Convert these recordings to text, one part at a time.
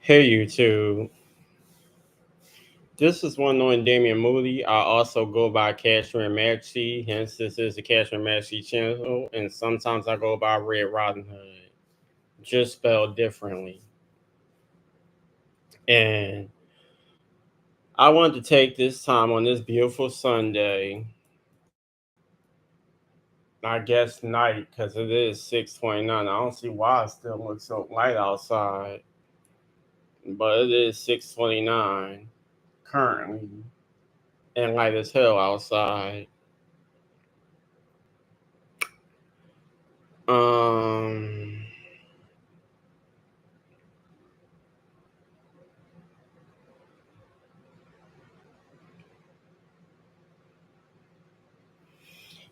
Hey, you two. This is one knowing Damian Moody. I also go by Cashmere Maxie, hence this is the Cashmere Maxie channel, and sometimes I go by Red Riding Hood, just spelled differently. And I wanted to take this time on this beautiful Sunday, I guess night, because it is 6:29. I don't see why it still looks so light outside, but it is 6:29 currently, and light as hell outside. Um,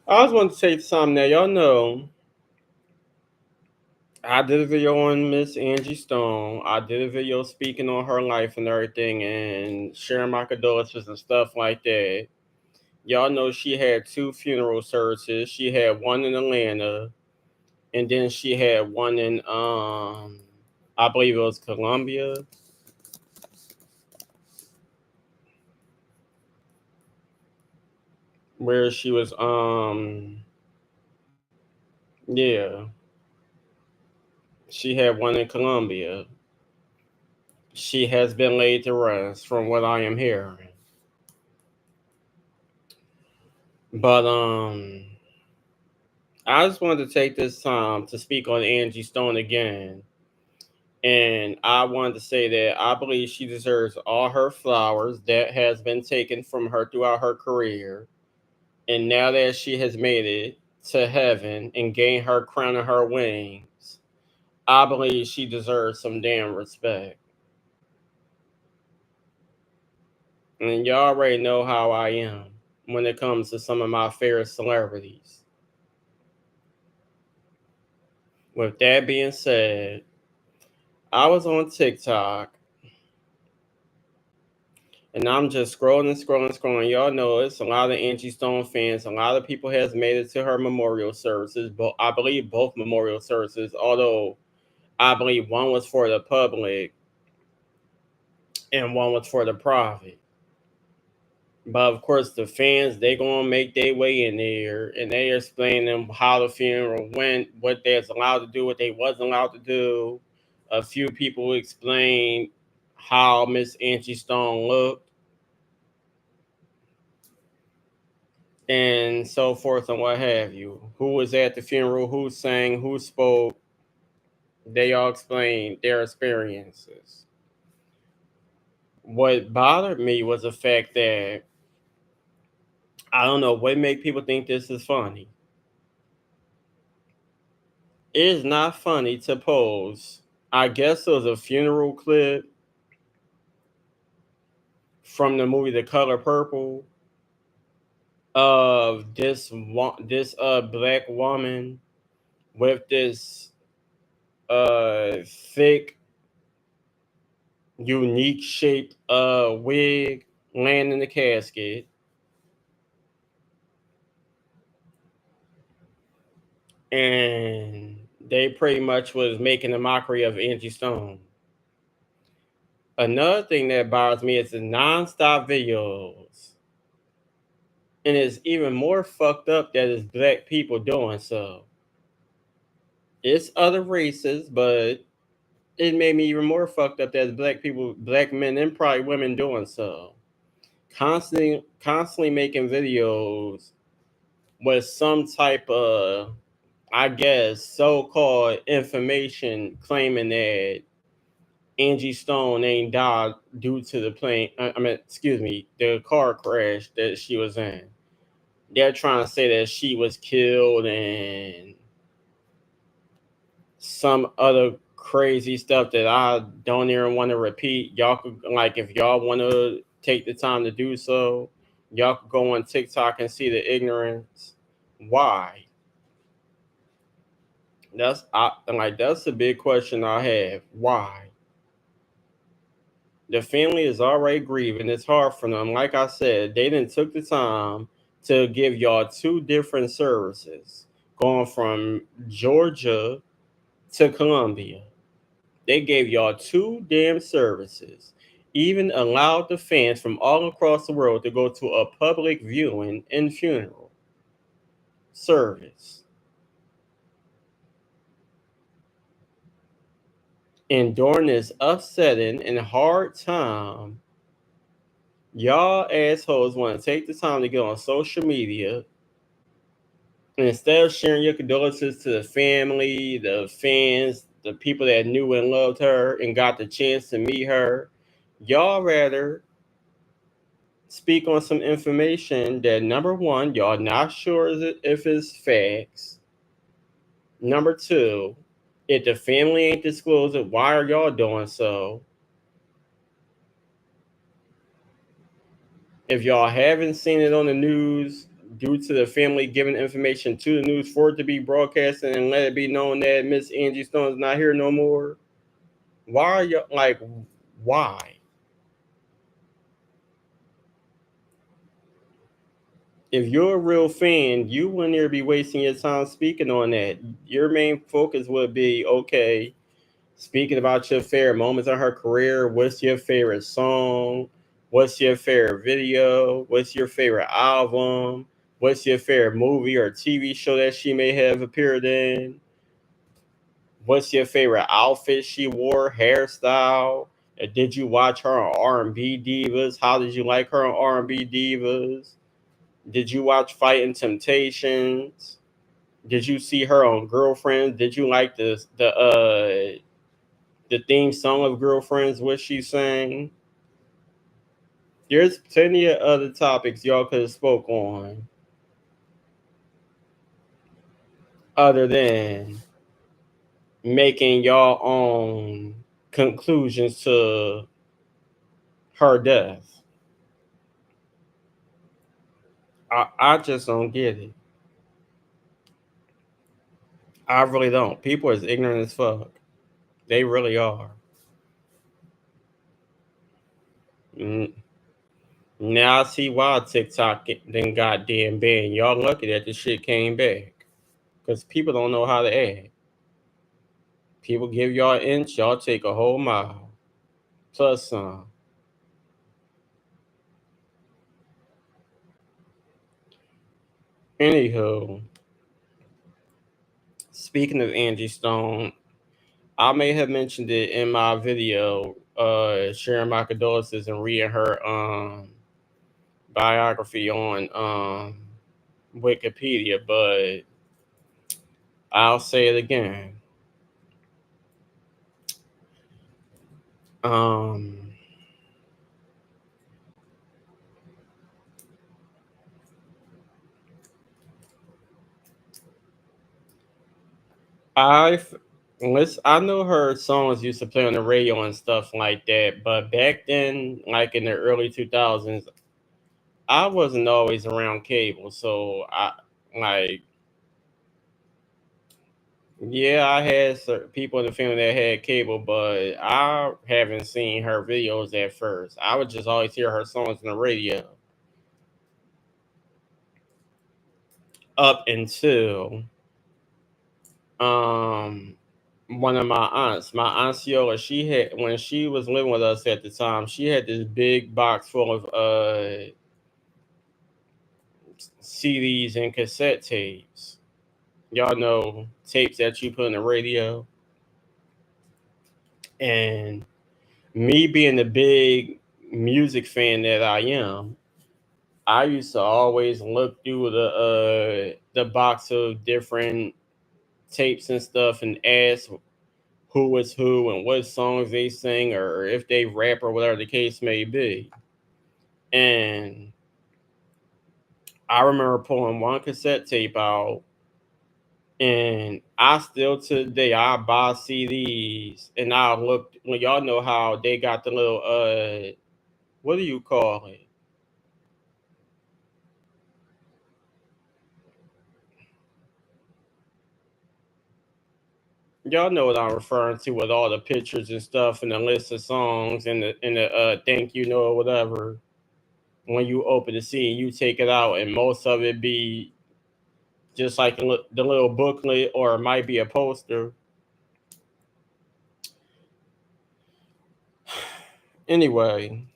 I just want to say something now. Y'all know I did a video on Miss Angie Stone. I did a video speaking on her life and everything and sharing my condolences and stuff like that. Y'all know she had two funeral services. She had one in Atlanta and then she had one in I believe it was Columbia, where she was yeah, she had one in Columbia. She has been laid to rest from what I am hearing. But I just wanted to take this time to speak on Angie Stone again. And I wanted to say that I believe she deserves all her flowers that has been taken from her throughout her career. And now that she has made it to heaven and gained her crown and her wings, I believe she deserves some damn respect. And y'all already know how I am when it comes to some of my favorite celebrities. With that being said, I was on TikTok and I'm just scrolling and scrolling and scrolling. Y'all know it's a lot of Angie Stone fans. A lot of people has made it to her memorial services. But I believe both memorial services, although I believe one was for the public and one was for the private. But of course, the fans they gonna make their way in there, and they explain them how the funeral went, what they was allowed to do, what they wasn't allowed to do. A few people explain how Miss Angie Stone looked and so forth and what have you. Who was at the funeral, who sang, who spoke. They all explained their experiences. What bothered me was the fact that I don't know what make people think this is funny. It is not funny to pose. I guess it was a funeral clip from the movie The Color Purple of this black woman with this thick unique shaped wig laying in the casket, and they pretty much was making a mockery of Angie Stone. Another thing that bothers me is the non-stop videos, and it's even more fucked up that it's black people doing so. It's other races, but it made me even more fucked up that it's black people, black men, and probably women doing so. Constantly making videos with some type of, I guess, so-called information claiming that Angie Stone ain't died due to the plane. I mean, excuse me, the car crash that she was in. They're trying to say that she was killed and some other crazy stuff that I don't even want to repeat. Y'all could, like, if y'all want to take the time to do so, y'all could go on TikTok and see the ignorance. Why? That's a big question I have. Why? The family is already grieving. It's hard for them. Like I said, they didn't took the time to give y'all two different services, going from Georgia to Columbia. They gave y'all two damn services. Even allowed the fans from all across the world to go to a public viewing and funeral service. And during this upsetting and hard time, y'all assholes want to take the time to get on social media and instead of sharing your condolences to the family, the fans, the people that knew and loved her and got the chance to meet her, y'all rather speak on some information that number one, y'all not sure if it's facts. Number two, if the family ain't disclosed it, why are y'all doing so? If y'all haven't seen it on the news due to the family giving information to the news for it to be broadcasted and let it be known that Miss Angie Stone is not here no more, why are you like, why? If you're a real fan, you wouldn't even be wasting your time speaking on that. Your main focus would be, okay, speaking about your favorite moments of her career. What's your favorite song? What's your favorite video? What's your favorite album? What's your favorite movie or TV show that she may have appeared in? What's your favorite outfit she wore, hairstyle? Did you watch her on R&B Divas? How did you like her on R&B Divas? Did you watch Fighting Temptations? Did you see her on Girlfriends? Did you like the theme song of Girlfriends, what she sang? There's plenty of other topics y'all could have spoke on other than making y'all own conclusions to her death. I just don't get it. I really don't. People is ignorant as fuck. They really are. Mm, Now I see why TikTok then goddamn banned. Y'all lucky that this shit came back. Because people don't know how to act. People give y'all an inch, y'all take a whole mile. Plus some. Anywho, speaking of Angie Stone, I may have mentioned it in my video, sharing my condolences and reading her biography on Wikipedia, but I'll say it again. Um, I've I know her songs used to play on the radio and stuff like that, but back then, like in the early 2000s, I wasn't always around cable, so I like yeah, I had certain people in the family that had cable, but I haven't seen her videos at first. I would just always hear her songs on the radio up until um one of my aunts, my aunt Ciola, she had when she was living with us at the time, she had this big box full of CDs and cassette tapes. Y'all know tapes that you put in the radio. And me being the big music fan that I am, I used to always look through the box of different tapes and stuff and ask who was who and what songs they sing or if they rap or whatever the case may be. And I remember pulling one cassette tape out, and I still to the day I buy CDs and I look when y'all know how they got the little what do you call it? Y'all know what I'm referring to with all the pictures and stuff and the list of songs and the thank you know or whatever. When you open the CD, you take it out, and most of it be just like the little booklet, or it might be a poster. Anyway,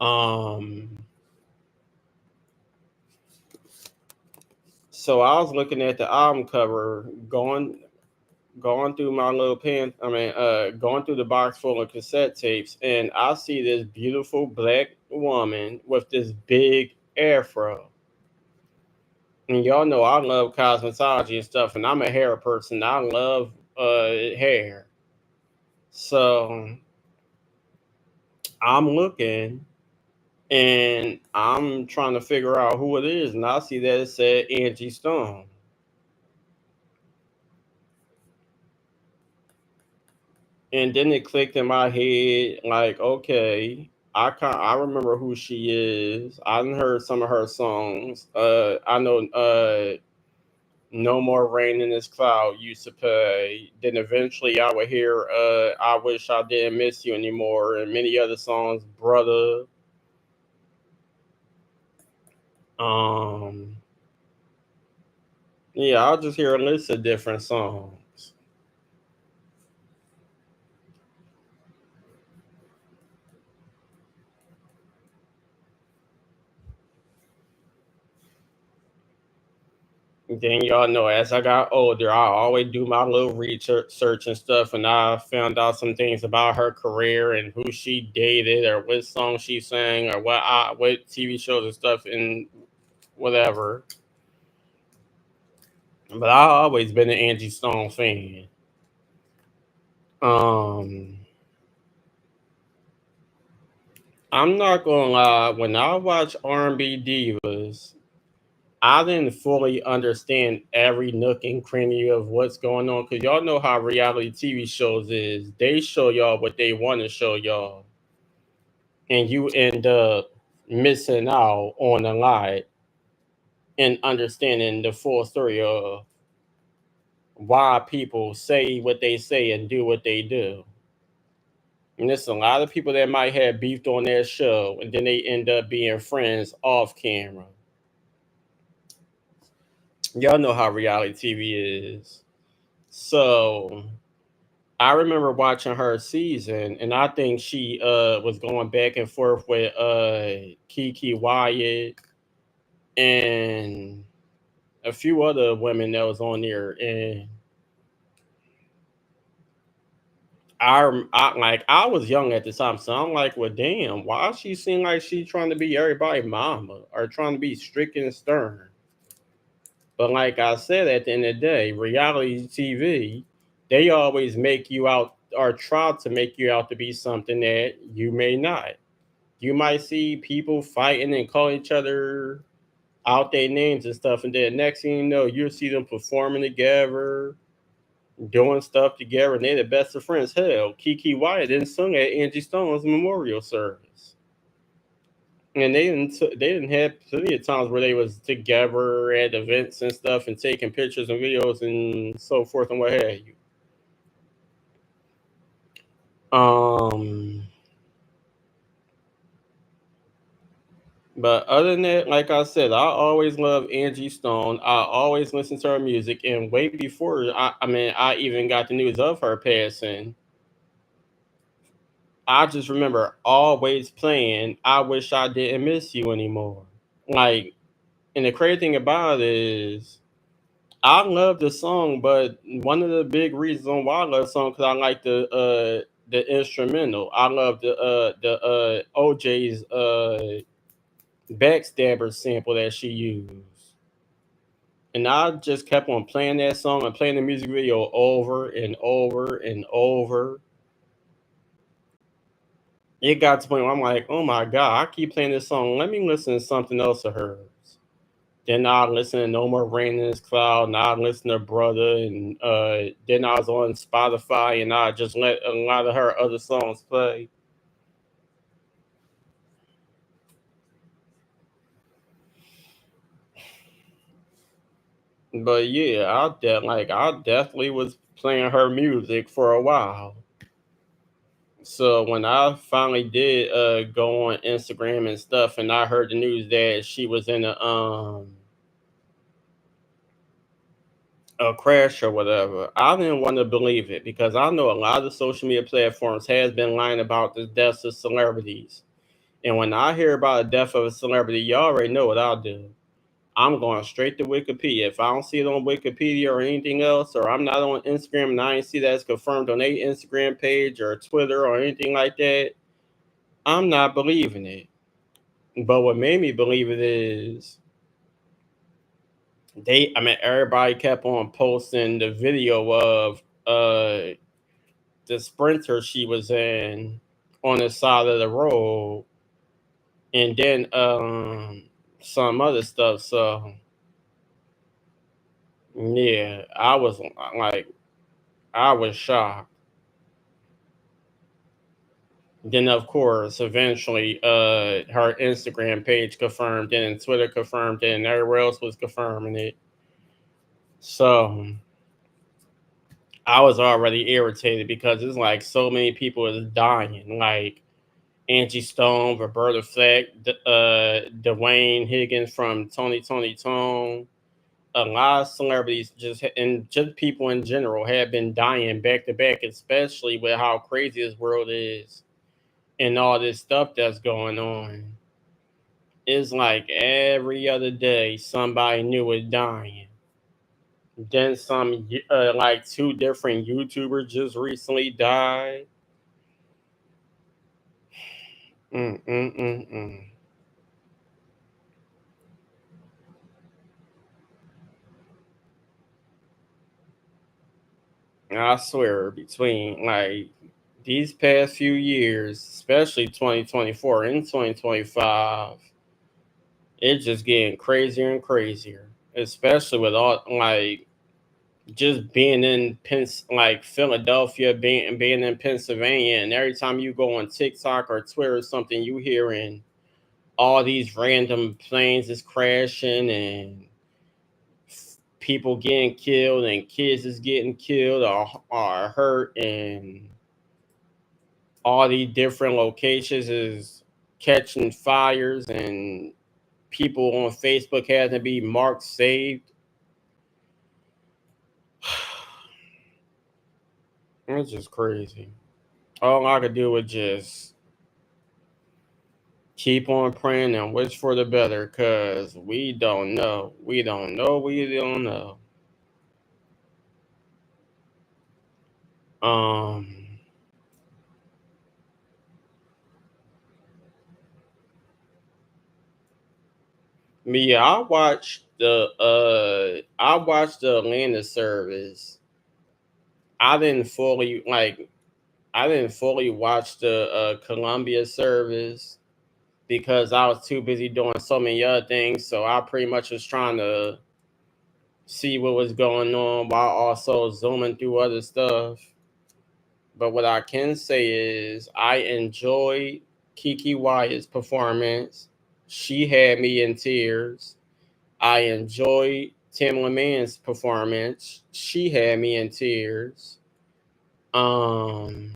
um, so I was looking at the album cover, going through my little pen. Going through the box full of cassette tapes, and I see this beautiful black woman with this big afro. And y'all know I love cosmetology and stuff, and I'm a hair person. I love hair. So I'm looking and I'm trying to figure out who it is, and I see that it said Angie Stone. And then it clicked in my head, like, okay, I remember who she is. I done heard some of her songs. I know No More Rain in This Cloud used to play. Then eventually I would hear I Wish I Didn't Miss You Anymore and many other songs, Brother. Um yeah, I'll just hear a list of different songs. Then y'all know as I got older, I always do my little research and stuff, and I found out some things about her career and who she dated, or what song she sang, or what TV shows and stuff, and whatever. But I always been an Angie Stone fan. Um, I'm not gonna lie. When I watch R&B divas, I didn't fully understand every nook and cranny of what's going on, because y'all know how reality TV shows is. They show y'all what they want to show y'all, and you end up missing out on a lot and understanding the full story of why people say what they say and do what they do. And there's a lot of people that might have beefed on their show, and then they end up being friends off camera. Y'all know how reality TV is. So I remember watching her season, and I think she was going back and forth with Kiki Wyatt and a few other women that was on there. And I was young at the time, so I'm like, well, damn, why she seem like she trying to be everybody mama or trying to be strict and stern? But like I said, at the end of the day, reality TV, they always make you out or try to make you out to be something that you may not. You might see people fighting and calling each other out their names and stuff, and then next thing you know, you'll see them performing together, doing stuff together, and they're the best of friends. Hell, Kiki Wyatt didn't sing at Angie Stone's memorial service. And they didn't have plenty of times where they was together at events and stuff and taking pictures and videos and so forth and what have you. Um, but other than that, like I said, I always love Angie Stone. I always listen to her music, and way before I even got the news of her passing, I just remember always playing "I Wish I Didn't Miss You Anymore." Like, and the crazy thing about it is I love the song, but one of the big reasons on why I love the song because I like the instrumental. I love the OJ's backstabber sample that she used, and I just kept on playing that song and playing the music video over and over and over. It got to the point where I'm like, oh my god, I keep playing this song. Let me listen to something else of hers. Then I listened to No More Rain in This Cloud, and I listened to Brother, and then I was on Spotify, and I just let a lot of her other songs play. But yeah, I definitely was playing her music for a while. So when I finally did go on Instagram and stuff, and I heard the news that she was in a a crash or whatever. I didn't want to believe it because I know a lot of social media platforms has been lying about the deaths of celebrities. And when I hear about the death of a celebrity, you already know what I'll do. I'm going straight to Wikipedia. If I don't see it on Wikipedia or anything else, or I'm not on Instagram and I ain't see that it's confirmed on their Instagram page or Twitter or anything like that, I'm not believing it. But what made me believe it is everybody kept on posting the video of the sprinter she was in on the side of the road, and then some other stuff. So yeah, like, I was shocked. Then of course, eventually, her Instagram page confirmed it, and Twitter confirmed it, and everywhere else was confirming it. So I was already irritated because it's like so many people is dying, like Angie Stone, Roberta Fleck, Dwayne Higgins from Tony Tone. A lot of celebrities and just people in general have been dying back to back, especially with how crazy this world is and all this stuff that's going on. It's like every other day somebody new is dying. Then like two different YouTubers just recently died. Mm-mm-mm-mm. I swear, between like these past few years, especially 2024 and 2025, it's just getting crazier and crazier. Especially with all like just being in like Philadelphia, being in Pennsylvania, and every time you go on TikTok or Twitter or something, you hearing all these random planes is crashing and people getting killed and kids is getting killed or hurt, and all these different locations is catching fires, and people on Facebook had to be marked saved. It's just crazy. All I could do was just keep on praying and wish for the better, because we don't know. We don't know. We don't know. Um, Me, I watched the Atlanta service. I didn't fully like I didn't fully watch the Columbia service because I was too busy doing so many other things. So I pretty much was trying to see what was going on while also zooming through other stuff. But what I can say is I enjoyed Kiki Wyatt's performance. She had me in tears. I enjoyed Tamla Mann's performance. She had me in tears. Um,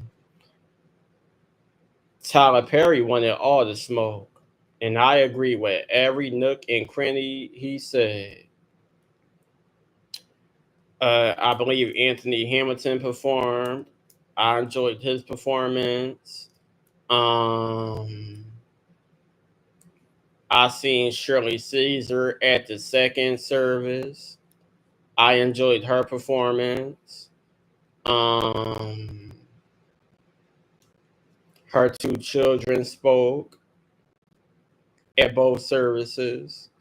Tyler Perry wanted all the smoke, and I agree with every nook and cranny he said. I believe Anthony Hamilton performed. I enjoyed his performance. Um, I seen Shirley Caesar at the second service. I enjoyed her performance. Um, Her two children spoke at both services,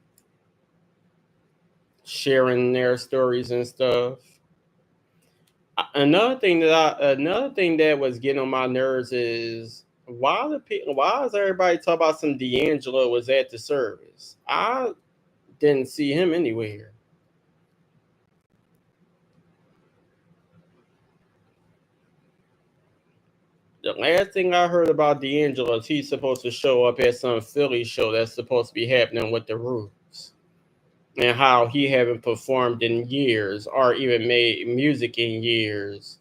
sharing their stories and stuff. Another thing that was getting on my nerves is why is everybody talking about some D'Angelo was at the service? I didn't see him anywhere. The last thing I heard about D'Angelo is he's supposed to show up at some Philly show that's supposed to be happening with the Roots, and how he haven't performed in years or even made music in years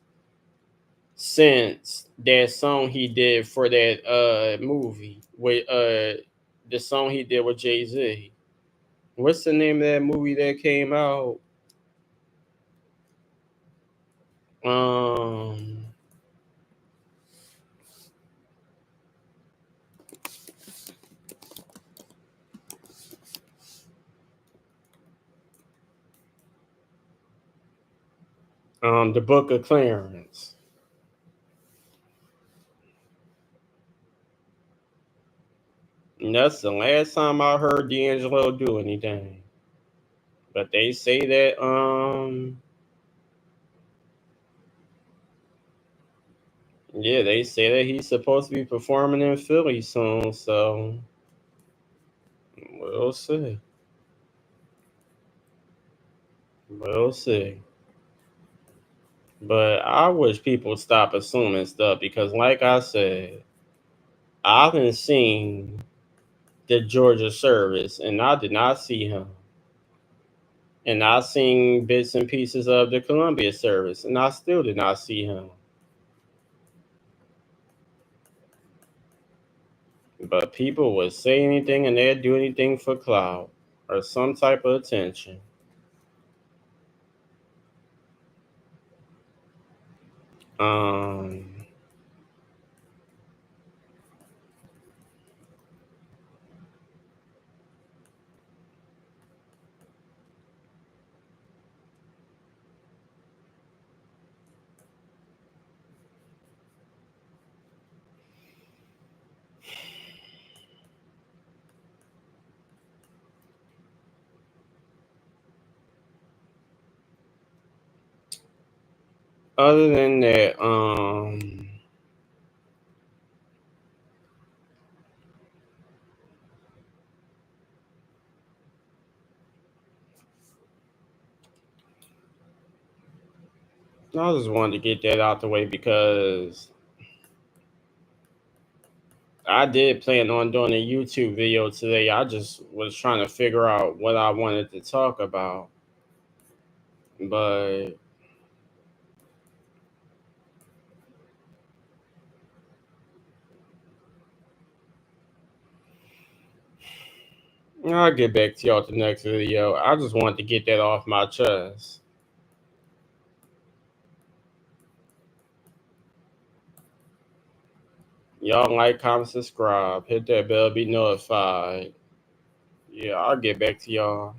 since that song he did for that movie with the song he did with Jay-Z. What's the name of that movie that came out? Um, the Book of Clarence. And that's the last time I heard D'Angelo do anything. But they say that yeah, they say that he's supposed to be performing in Philly soon, so we'll see. We'll see. But I wish people would stop assuming stuff because, like I said, I haven't seen the Georgia service and I did not see him. And I seen bits and pieces of the Columbia service and I still did not see him. But people would say anything and they'd do anything for clout or some type of attention. Um, Other than that, I just wanted to get that out the way because I did plan on doing a YouTube video today. I just was trying to figure out what I wanted to talk about. But I'll get back to y'all at the next video. I just wanted to get that off my chest. Y'all like, comment, subscribe, hit that bell, be notified. Yeah, I'll get back to y'all.